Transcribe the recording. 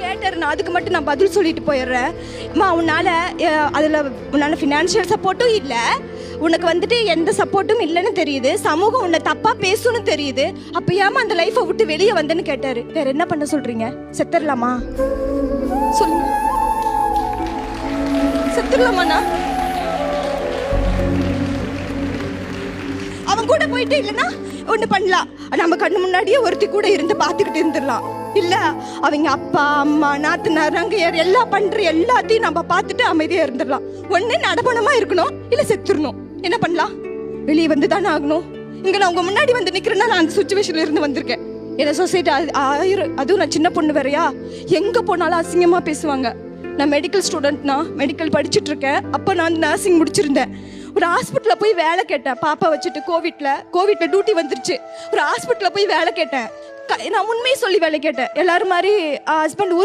கேட்டார், நான் அதுக்கு மட்டும் நான் பதில் சொல்லிட்டு போயிடுறேன். அம்மா உன்னால் ஃபினான்ஷியல் சப்போர்ட்டும் இல்லை, உனக்கு வந்துட்டு எந்த சப்போர்ட்டும் இல்லைன்னு தெரியுது, சமூகம் உன்னை தப்பாக பேசுன்னு தெரியுது, அப்போ ஏமா அந்த லைஃப்பை விட்டு வெளியே வந்தேன்னு கேட்டார். வேற என்ன பண்ண சொல்கிறீங்க? செத்துடலாமா சொல்லுங்க, செத்துடலாமாண்ணா? அவன் கூட போயிட்டு இல்லைன்னா ஒன்று பண்ணலாம், நம்ம கண்ணு முன்னாடியே ஒருத்தி கூட இருந்து பார்த்துக்கிட்டு இருந்துடலாம். இல்லை அவங்க அப்பா அம்மா நாத்தனார் அங்கையார் எல்லாம் பண்ணுற எல்லாத்தையும் நம்ம பார்த்துட்டு அமைதியாக இருந்துடலாம். ஒன்று நடப்பணமாக இருக்கணும், இல்லை செத்துடணும். என்ன பண்ணலாம்? வெளியே வந்து தானே ஆகணும். இங்கே நான் உங்கள் முன்னாடி வந்து நிற்கிறேன்னா நான் அந்த சுச்சுவேஷனில் இருந்து வந்திருக்கேன். என்ன சொசைட்டி அதுவும் நான் சின்ன பொண்ணு வேறையா, எங்கே போனாலும் அசிங்கமாக பேசுவாங்க. நான் மெடிக்கல் ஸ்டூடெண்ட்னா, மெடிக்கல் படிச்சுட்டு இருக்கேன். அப்போ நான் நர்சிங் முடிச்சிருந்தேன். ஒரு ஹாஸ்பிட்டலில் போய் வேலை கேட்டேன், பாப்பா வச்சுட்டு. கோவிட்ல டியூட்டி வந்துருச்சு. ஒரு ஹாஸ்பிட்டலில் போய் வேலை கேட்டேன். நான் உண்மையை சொல்லி வேலை கேட்டேன். எல்லாரும் மாதிரி ஹஸ்பண்ட்